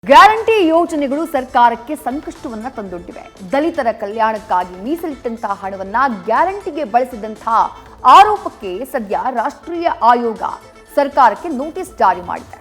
Guarantee ಯೋಜನೆಗಳು ಸರ್ಕಾರಕ್ಕೆ ಸಂಕಷ್ಟವನ್ನ ತಂದೊಡ್ಡಿವೆ. ದಲಿತರ ಕಲ್ಯಾಣಕ್ಕಾಗಿ ಮೀಸಲಿಟ್ಟಂತಹ ಹಣವನ್ನ ಗ್ಯಾರಂಟಿಗೆ ಬಳಸಿದಂತಹ ಆರೋಪಕ್ಕೆ ಸದ್ಯ ರಾಷ್ಟ್ರೀಯ ಆಯೋಗ ಸರ್ಕಾರಕ್ಕೆ ನೋಟಿಸ್ ಜಾರಿ ಮಾಡಿದೆ.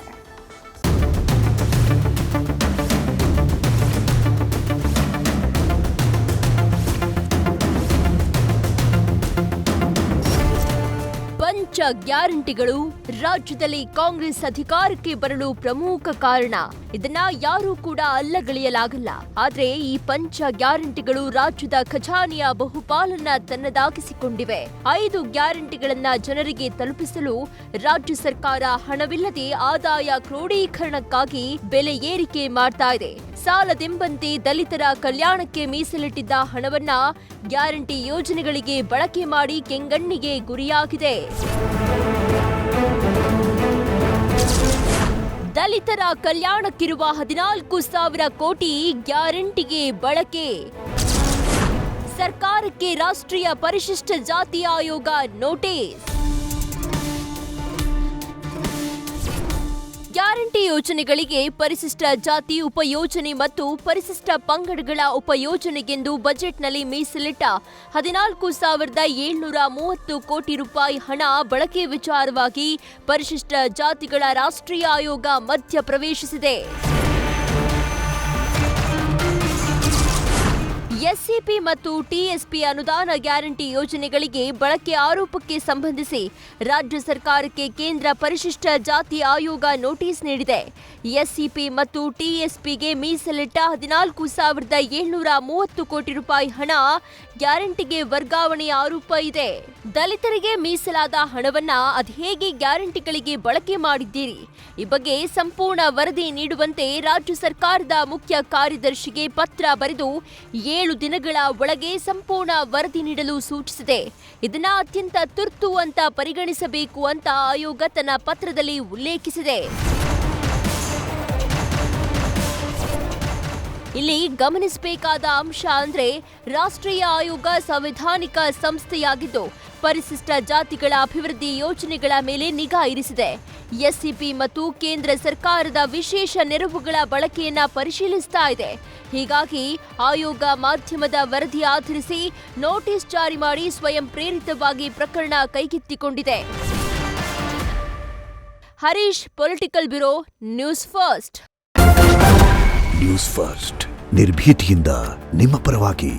ಪಂಚ ಗ್ಯಾರಂಟಿಗಳು ರಾಜ್ಯದಲ್ಲಿ ಕಾಂಗ್ರೆಸ್ ಅಧಿಕಾರಕ್ಕೆ ಬರಲು ಪ್ರಮುಖ ಕಾರಣ. ಇದನ್ನ ಯಾರೂ ಕೂಡ ಅಲ್ಲಗಳೆಯಲಾಗಲ್ಲ. ಆದ್ರೆ ಈ ಪಂಚ ಗ್ಯಾರಂಟಿಗಳು ರಾಜ್ಯದ ಖಜಾನೆಯ ಬಹುಪಾಲನ್ನ ತನ್ನದಾಗಿಸಿಕೊಂಡಿವೆ. 5 ಗ್ಯಾರಂಟಿಗಳನ್ನ ಜನರಿಗೆ ತಲುಪಿಸಲು ರಾಜ್ಯ ಸರ್ಕಾರ ಹಣವಿಲ್ಲದೆ ಆದಾಯ ಕ್ರೋಢೀಕರಣಕ್ಕಾಗಿ ಬೆಲೆ ಏರಿಕೆ ಮಾಡ್ತಾ ಇದೆ. ಸಾಲದೆಂಬಂತೆ ದಲಿತರ ಕಲ್ಯಾಣಕ್ಕೆ ಮೀಸಲಿಟ್ಟಿದ್ದ ಹಣವನ್ನ ಗ್ಯಾರಂಟಿ ಯೋಜನೆಗಳಿಗೆ ಬಳಕೆ ಮಾಡಿ ಕೆಂಗಣ್ಣಿಗೆ ಗುರಿಯಾಗಿದೆ. ದಲಿತರ ಕಲ್ಯಾಣಕ್ಕಿರುವ 14,000 ಕೋಟಿ ಗ್ಯಾರಂಟಿಗೆ ಬಳಕೆ. ಸರ್ಕಾರಕ್ಕೆ ರಾಷ್ಟ್ರೀಯ ಪರಿಶಿಷ್ಟ ಜಾತಿ ಆಯೋಗ ನೋಟಿಸ್. ಗ್ಯಾರಂಟಿ ಯೋಜನೆಗಳಿಗೆ ಪರಿಶಿಷ್ಟ ಜಾತಿ ಉಪಯೋಜನೆ ಮತ್ತು ಪರಿಶಿಷ್ಟ ಪಂಗಡಗಳ ಉಪಯೋಜನೆಗೆಂದು ಬಜೆಟ್ನಲ್ಲಿ ಮೀಸಲಿಟ್ಟ 14,730 ಕೋಟಿ ರೂಪಾಯಿ ಹಣ ಬಳಕೆ ವಿಚಾರವಾಗಿ ಪರಿಶಿಷ್ಟ ಜಾತಿಗಳ ರಾಷ್ಟ್ರೀಯ ಆಯೋಗ ಮಧ್ಯ ಪ್ರವೇಶಿಸಿದೆ. ಎಸ್ಸಿಪಿ ಮತ್ತು ಟಿಎಸ್ಪಿ ಅನುದಾನ ಗ್ಯಾರಂಟಿ ಯೋಜನೆಗಳಿಗೆ ಬಳಕೆ ಆರೋಪಕ್ಕೆ ಸಂಬಂಧಿಸಿ ರಾಜ್ಯ ಸರ್ಕಾರಕ್ಕೆ ಕೇಂದ್ರ ಪರಿಶಿಷ್ಟ ಜಾತಿ ಆಯೋಗ ನೋಟಿಸ್ ನೀಡಿದೆ. ಎಸ್ಸಿಪಿ ಮತ್ತು ಟಿಎಸ್ಪಿಗೆ ಮೀಸಲಿಟ್ಟ 14,730 ಕೋಟಿ ರೂಪಾಯಿ ಹಣ ಗ್ಯಾರಂಟಿಗೆ ವರ್ಗಾವಣೆಯ ಆರೋಪ ಇದೆ. ದಲಿತರಿಗೆ ಮೀಸಲಾದ ಹಣವನ್ನ ಅದ್ಹೇಗೆ ಗ್ಯಾರಂಟಿಗಳಿಗೆ ಬಳಕೆ ಮಾಡಿದ್ದೀರಿ? ಈ ಬಗ್ಗೆ ಸಂಪೂರ್ಣ ವರದಿ ನೀಡುವಂತೆ ರಾಜ್ಯ ಸರ್ಕಾರದ ಮುಖ್ಯ ಕಾರ್ಯದರ್ಶಿಗೆ ಪತ್ರ ಬರೆದು 7 ದಿನಗಳ ಒಳಗೆ ಸಂಪೂರ್ಣ ವರದಿ ನೀಡಲು ಸೂಚಿಸಿದೆ. ಇದನ್ನ ಅತ್ಯಂತ ತುರ್ತು ಅಂತ ಪರಿಗಣಿಸಬೇಕು ಅಂತ ಆಯೋಗ ತನ್ನ ಪತ್ರದಲ್ಲಿ ಉಲ್ಲೇಖಿಸಿದೆ. ಇಲ್ಲಿ ಗಮನಿಸಬೇಕಾದ ಅಂಶ ಅಂದ್ರೆ ರಾಷ್ಟ್ರೀಯ ಆಯೋಗ ಸಂವಿಧಾನಿಕ ಸಂಸ್ಥೆಯಾಗಿದ್ದು ಪರಿಶಿಷ್ಟ ಜಾತಿಗಳ ಅಭಿವೃದ್ಧಿ ಯೋಜನೆಗಳ ಮೇಲೆ ನಿಗಾ ಇರಿಸಿದೆ. ಎಸ್ಸಿಪಿ ಮತ್ತು ಕೇಂದ್ರ ಸರ್ಕಾರದ ವಿಶೇಷ ನೆರವುಗಳ ಬಳಕೆಯನ್ನ ಪರಿಶೀಲಿಸ್ತಾ ಇದೆ. ಹೀಗಾಗಿ ಆಯೋಗ ಮಾಧ್ಯಮದ ವರದಿ ಆಧರಿಸಿ ನೋಟಿಸ್ ಜಾರಿ ಮಾಡಿ ಸ್ವಯಂ ಪ್ರೇರಿತವಾಗಿ ಪ್ರಕರಣ ಕೈಗೆತ್ತಿಕೊಂಡಿದೆ. Harish, political bureau, news first. News first ನಿರ್ಭೀತಿಯಿಂದ ನಿಮ್ಮ ಪರವಾಗಿ.